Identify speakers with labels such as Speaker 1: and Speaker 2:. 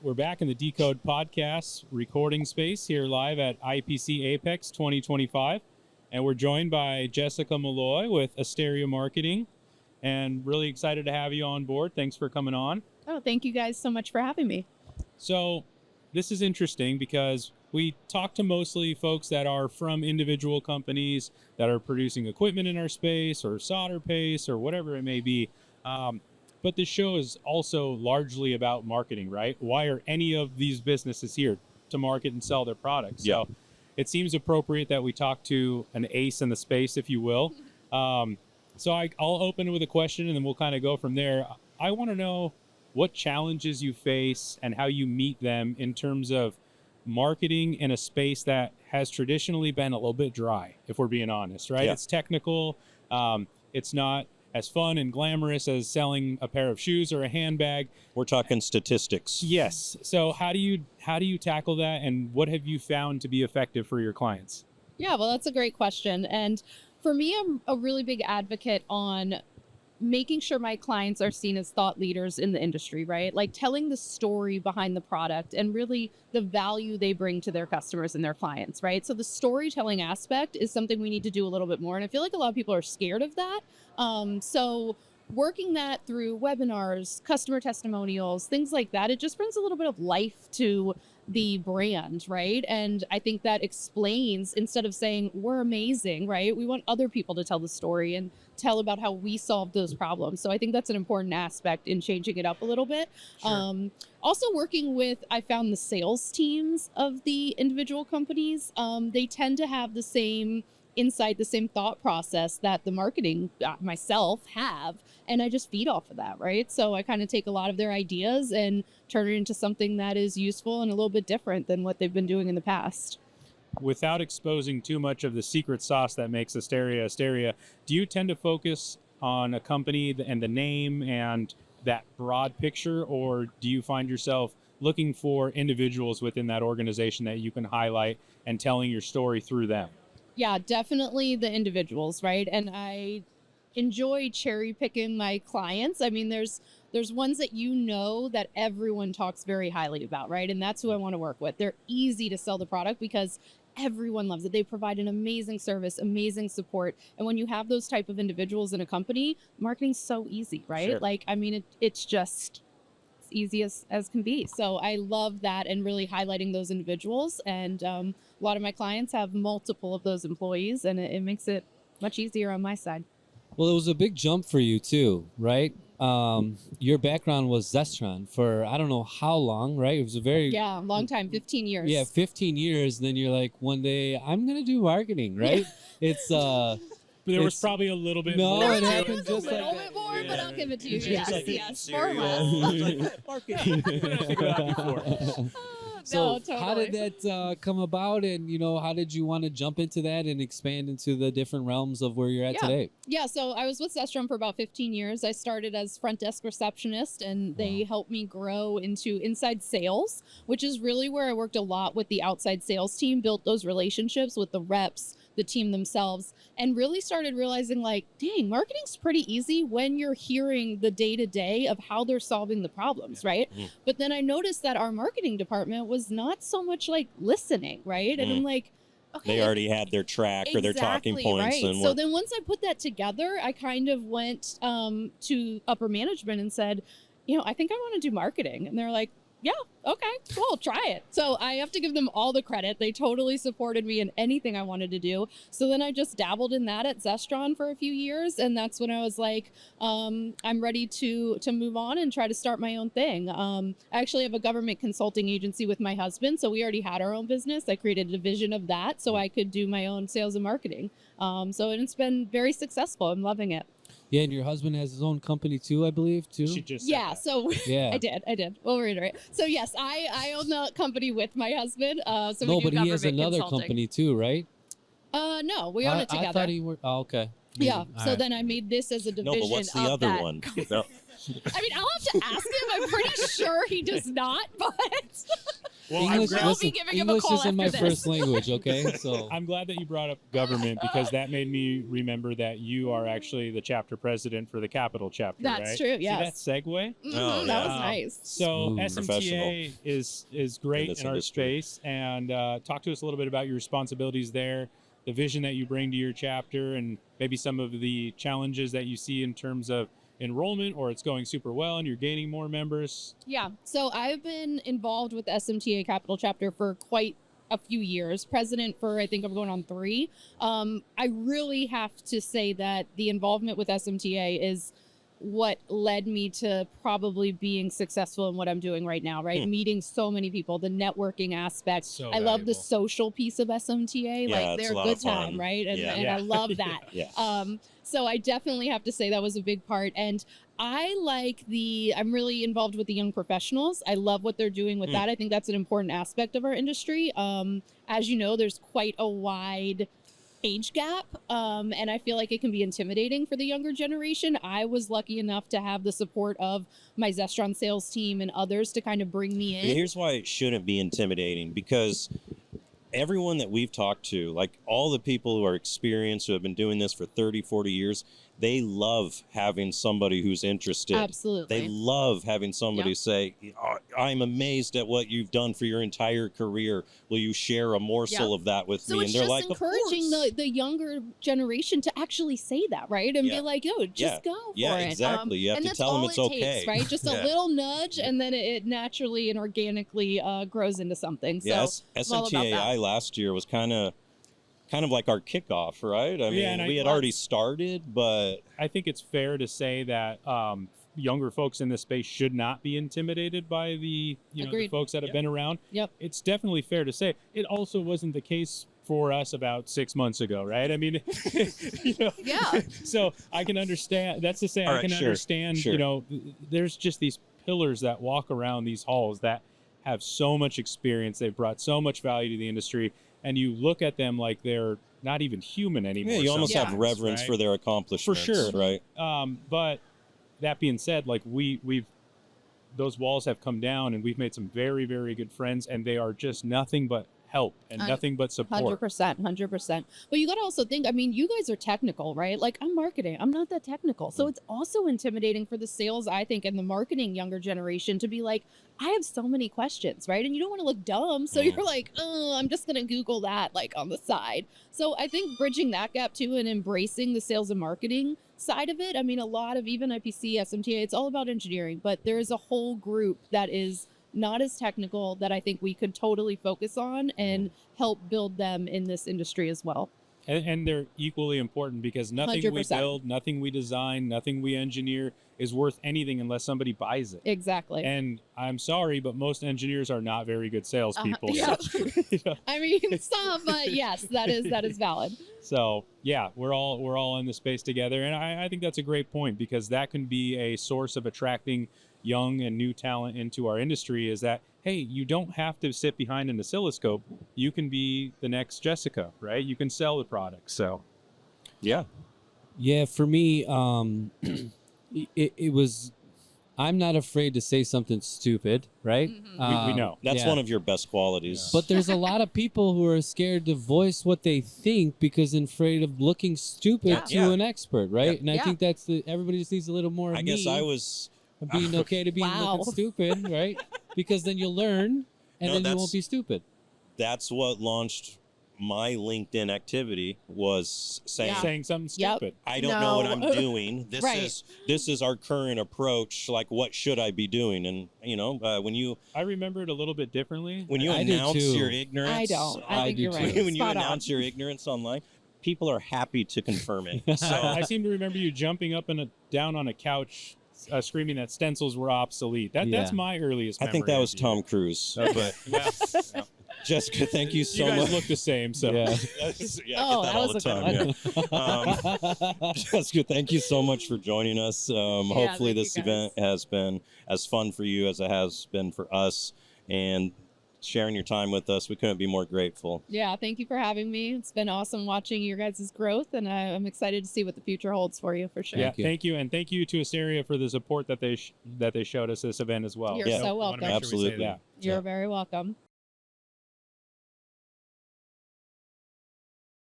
Speaker 1: We're back in the Decode Podcast recording space here live at IPC Apex 2025. And we're joined by Jessica Molloy with Asteria Marketing. And really excited to have you on board. Thanks for coming on.
Speaker 2: Oh, thank you guys so much for having me.
Speaker 1: So this is interesting because we talk to mostly folks that are from individual companies that are producing equipment in our space or solder paste or whatever it may be. But this show is also largely about marketing, right? Why are any of these businesses here? To market and sell their products.
Speaker 3: Yeah.
Speaker 1: So it seems appropriate that we talk to an ace in the space, if you will. So I'll open with a question and then we'll kind of go from there. I want to know what challenges you face and how you meet them in terms of marketing in a space that has traditionally been a little bit dry, if we're being honest, right?
Speaker 3: Yeah.
Speaker 1: It's technical. It's not as fun and glamorous as selling a pair of shoes or a handbag.
Speaker 3: We're talking statistics.
Speaker 1: Yes. So how do you tackle that, and what have you found to be effective for your clients?
Speaker 2: Yeah, well, that's a great question. And for me, I'm a really big advocate on making sure my clients are seen as thought leaders in the industry, right? Like telling the story behind the product and really the value they bring to their customers and their clients, right? So the storytelling aspect is something we need to do a little bit more. And I feel like a lot of people are scared of that. So working that through webinars, customer testimonials, things like that, it just brings a little bit of life to the brand, right? And I think that explains, instead of saying we're amazing, right? We want other people to tell the story and tell about how we solved those problems. So I think that's an important aspect in changing it up a little bit.
Speaker 1: Sure.
Speaker 2: Also working with, I found the sales teams of the individual companies, they tend to have the same insight, the same thought process that the marketing myself have, and I just feed off of that, right? So I kind of take a lot of their ideas and turn it into something that is useful and a little bit different than what they've been doing in the past.
Speaker 1: Without exposing too much of the secret sauce that makes Asteria, do you tend to focus on a company and the name and that broad picture, or do you find yourself looking for individuals within that organization that you can highlight and telling your story through them?
Speaker 2: Yeah, definitely the individuals, right? And I enjoy cherry picking my clients. I mean, there's ones that that everyone talks very highly about, right? And that's who I want to work with. They're easy to sell the product because everyone loves it. They provide an amazing service, amazing support. And when you have those type of individuals in a company, marketing's so easy, right?
Speaker 1: Sure.
Speaker 2: Like, I mean, it's just easy as can be. So I love that and really highlighting those individuals. And a lot of my clients have multiple of those employees, and it makes it much easier on my side.
Speaker 4: Well, it was a big jump for you too, right? Your background was Zestron for I don't know how long, right? It was a very
Speaker 2: long time, 15 years.
Speaker 4: Yeah, 15 years. Then you're like, one day I'm gonna do marketing, right? It's
Speaker 1: There was probably a little bit more.
Speaker 4: No, it
Speaker 1: to
Speaker 4: happened just
Speaker 2: a
Speaker 4: like
Speaker 2: little
Speaker 4: that.
Speaker 2: bit more, but I'll give it to you.
Speaker 3: Yeah.
Speaker 2: Yes,
Speaker 3: Cereal.
Speaker 2: more or less.
Speaker 3: Marketing.
Speaker 1: What did I think of that before?
Speaker 4: So
Speaker 2: No, totally.
Speaker 4: how did that come about, and how did you want to jump into that and expand into the different realms of where you're at today?
Speaker 2: Yeah, so I was with Zestron for about 15 years. I started as front desk receptionist, and they helped me grow into inside sales, which is really where I worked a lot with the outside sales team, built those relationships with the reps, the team themselves, and really started realizing like, dang, marketing's pretty easy when you're hearing the day-to-day of how they're solving the problems, right? But then I noticed that our marketing department was not so much like listening, right? And I'm like, okay.
Speaker 3: They already had their track or their talking points.
Speaker 2: Right.
Speaker 3: And
Speaker 2: so then once I put that together, I kind of went to upper management and said, I think I want to do marketing. And they're like, yeah, okay, cool, try it. So I have to give them all the credit. They totally supported me in anything I wanted to do. So then I just dabbled in that at Zestron for a few years. And that's when I was like, I'm ready to move on and try to start my own thing. I actually have a government consulting agency with my husband. So we already had our own business. I created a division of that so I could do my own sales and marketing. So it's been very successful. I'm loving it.
Speaker 4: Yeah, and your husband has his own company too, I believe, too?
Speaker 1: She just said that.
Speaker 2: So
Speaker 4: Yeah.
Speaker 2: I did. We'll reiterate. So yes, I own the company with my husband. So
Speaker 4: No,
Speaker 2: we do
Speaker 4: but he has
Speaker 2: government
Speaker 4: another
Speaker 2: consulting.
Speaker 4: company too, right?
Speaker 2: No, we own it together.
Speaker 4: I thought he worked. Oh, okay.
Speaker 2: Yeah.
Speaker 4: All
Speaker 2: So
Speaker 4: right.
Speaker 2: then I made this as a division.
Speaker 3: no, but what's the
Speaker 2: of
Speaker 3: other
Speaker 2: that.
Speaker 3: one? No.
Speaker 2: I mean, I'll have to ask him. I'm pretty sure he does not, but
Speaker 1: Well,
Speaker 2: I will be
Speaker 4: listen,
Speaker 2: giving him a
Speaker 4: English
Speaker 2: call
Speaker 4: isn't my
Speaker 2: after this.
Speaker 4: first language, okay? So
Speaker 1: I'm glad that you brought up government because that made me remember that you are actually the chapter president for the Capital chapter,
Speaker 2: That's
Speaker 1: right?
Speaker 2: true,
Speaker 1: See
Speaker 2: yes.
Speaker 1: that segue?
Speaker 3: Oh,
Speaker 2: That
Speaker 3: yeah.
Speaker 2: was nice.
Speaker 1: So
Speaker 4: Smooth.
Speaker 1: SMTA is great
Speaker 3: this
Speaker 1: in our
Speaker 3: industry.
Speaker 1: space, and talk to us a little bit about your responsibilities there, the vision that you bring to your chapter, and maybe some of the challenges that you see in terms of enrollment, or it's going super well and you're gaining more members.
Speaker 2: Yeah. So I've been involved with the SMTA Capital Chapter for quite a few years. President for, I think I'm going on 3. I really have to say that the involvement with SMTA is what led me to probably being successful in what I'm doing right now, right? Meeting so many people, the networking aspect.
Speaker 1: So
Speaker 2: I love the
Speaker 1: valuable.
Speaker 2: social piece of SMTA.
Speaker 3: Yeah,
Speaker 2: like
Speaker 3: it's
Speaker 2: they're
Speaker 3: a
Speaker 2: a
Speaker 3: lot
Speaker 2: good
Speaker 3: of fun.
Speaker 2: time, right? And,
Speaker 3: Yeah.
Speaker 2: and
Speaker 1: Yeah.
Speaker 2: I love that.
Speaker 3: Yeah.
Speaker 2: So I definitely have to say that was a big part. And I'm really involved with the young professionals. I love what they're doing with that. I think that's an important aspect of our industry. As you know, there's quite a wide age gap, and I feel like it can be intimidating for the younger generation. I was lucky enough to have the support of my Zestron sales team and others to kind of bring me
Speaker 3: But
Speaker 2: in.
Speaker 3: here's why it shouldn't be intimidating, because everyone that we've talked to, like all the people who are experienced, who have been doing this for 30, 40 years, they love having somebody who's interested.
Speaker 2: Absolutely.
Speaker 3: They love having somebody
Speaker 2: Yep.
Speaker 3: say, "Oh, I'm amazed at what you've done for your entire career. Will you share a morsel
Speaker 2: Yep.
Speaker 3: of that with
Speaker 2: So
Speaker 3: me?"
Speaker 2: it's
Speaker 3: And they're
Speaker 2: just
Speaker 3: like,
Speaker 2: encouraging
Speaker 3: "Of course."
Speaker 2: the younger generation to actually say that, right? And
Speaker 3: Yeah.
Speaker 2: be like, yo, just
Speaker 3: Yeah.
Speaker 2: go for
Speaker 3: Yeah,
Speaker 2: it.
Speaker 3: exactly. You have
Speaker 2: and
Speaker 3: to
Speaker 2: that's
Speaker 3: tell 'em
Speaker 2: all
Speaker 3: it's
Speaker 2: it
Speaker 3: okay.
Speaker 2: takes, right? Just a
Speaker 3: Yeah.
Speaker 2: little nudge, and then it naturally and organically grows into something. So
Speaker 3: Yes,
Speaker 2: I'm all about
Speaker 3: SMTAI
Speaker 2: that.
Speaker 3: last year was kind of like our kickoff, right? I mean,
Speaker 1: and
Speaker 3: we had
Speaker 2: was.
Speaker 3: already started, but
Speaker 1: I think it's fair to say that younger folks in this space should not be intimidated by the the
Speaker 2: Agreed.
Speaker 1: folks that have
Speaker 3: Yep.
Speaker 1: been around.
Speaker 2: Yep.
Speaker 1: It's definitely fair to say it also wasn't the case for us about 6 months ago, right? I mean,
Speaker 2: Yeah.
Speaker 1: So I can understand. That's to say,
Speaker 3: All
Speaker 1: I
Speaker 3: right,
Speaker 1: can
Speaker 3: sure,
Speaker 1: understand.
Speaker 3: sure.
Speaker 1: There's just these pillars that walk around these halls that have so much experience. They've brought so much value to the industry, and you look at them like they're not even human anymore.
Speaker 3: yeah, you almost have
Speaker 1: sometimes,
Speaker 3: reverence
Speaker 1: right?
Speaker 3: for their accomplishments,
Speaker 1: sure.
Speaker 3: right?
Speaker 1: But that being said, like we've those walls have come down, and we've made some very, very good friends, and they are just nothing but help and nothing but support.
Speaker 2: 100%. But you got to also think, I mean, you guys are technical, right? Like I'm marketing. I'm not that technical. So it's also intimidating for the sales, I think, and the marketing younger generation to be like, I have so many questions, right? And you don't want to look dumb. So you're like, oh, I'm just going to Google that like on the side. So I think bridging that gap too and embracing the sales and marketing side of it. I mean, a lot of even IPC, SMTA, it's all about engineering, but there is a whole group that is not as technical that I think we could totally focus on and help build them in this industry as well.
Speaker 1: And they're equally important because nothing we
Speaker 2: 100%.
Speaker 1: build, nothing we design, nothing we engineer is worth anything unless somebody buys it.
Speaker 2: Exactly.
Speaker 1: And I'm sorry, but most engineers are not very good salespeople.
Speaker 2: yeah.
Speaker 1: So,
Speaker 2: I mean, some, but yes, that is valid.
Speaker 1: so yeah, we're all in the space together, and I think that's a great point because that can be a source of attracting young and new talent into our industry. Is that hey, you don't have to sit behind an oscilloscope. You can be the next Jessica, right? You can sell the product. So
Speaker 3: Yeah.
Speaker 4: yeah, for me, it was. I'm not afraid to say something stupid, right?
Speaker 1: we know.
Speaker 3: That's
Speaker 4: yeah.
Speaker 3: one of your best qualities.
Speaker 4: But there's a lot of people who are scared to voice what they think because they're afraid of looking stupid
Speaker 2: Yeah.
Speaker 4: to
Speaker 3: Yeah.
Speaker 4: an expert, right?
Speaker 3: Yeah.
Speaker 4: And I
Speaker 2: Yeah.
Speaker 4: think that's everybody just needs a little more of
Speaker 3: I guess
Speaker 4: me
Speaker 3: I was.
Speaker 4: being okay to be
Speaker 2: Wow.
Speaker 4: looking stupid, right? Because then you'll learn and
Speaker 3: No,
Speaker 4: then you
Speaker 3: that's-
Speaker 4: won't be stupid.
Speaker 3: That's what launched my LinkedIn activity, was saying,
Speaker 2: Yeah.
Speaker 1: Saying something
Speaker 2: Yep.
Speaker 1: stupid.
Speaker 3: I don't know what I'm
Speaker 2: No.
Speaker 3: doing. This
Speaker 2: Right.
Speaker 3: is our current approach. Like, what should I be doing? And when you
Speaker 1: I remember it a little bit differently.
Speaker 4: I do
Speaker 3: announce
Speaker 4: too.
Speaker 3: your ignorance,
Speaker 2: I don't. I
Speaker 4: I
Speaker 2: think
Speaker 4: do
Speaker 2: you're
Speaker 4: too.
Speaker 2: right.
Speaker 3: when you
Speaker 2: Spot on.
Speaker 3: announce your ignorance online, people are happy to confirm it. So
Speaker 1: I seem to remember you jumping up down on a couch, screaming that stencils were obsolete. That's
Speaker 4: Yeah.
Speaker 1: my earliest.
Speaker 3: I think
Speaker 1: memory
Speaker 3: that
Speaker 1: of
Speaker 3: was
Speaker 1: you.
Speaker 3: Tom Cruise. But
Speaker 1: Yeah.
Speaker 3: Jessica, thank you so
Speaker 1: You guys
Speaker 3: much.
Speaker 1: look the same. So
Speaker 4: Yeah.
Speaker 3: Yeah,
Speaker 2: Oh,
Speaker 3: I get
Speaker 2: that
Speaker 3: all
Speaker 2: was
Speaker 3: the
Speaker 2: a good
Speaker 3: time. Yeah. Jessica, thank you so much for joining us. Hopefully
Speaker 2: thank you,
Speaker 3: this
Speaker 2: guys.
Speaker 3: event has been as fun for you as it has been for us, and sharing your time with us. We couldn't be more grateful.
Speaker 2: Yeah, thank you for having me. It's been awesome watching your guys' growth, and I'm excited to see what the future holds for you for sure.
Speaker 1: yeah,
Speaker 4: Thank you.
Speaker 1: thank you, and thank you to Asteria for the support that they showed us this event as well.
Speaker 2: You're
Speaker 3: Yeah.
Speaker 2: so
Speaker 1: I wanna
Speaker 2: welcome.
Speaker 1: make sure we say
Speaker 3: Absolutely.
Speaker 1: that.
Speaker 2: You're very welcome.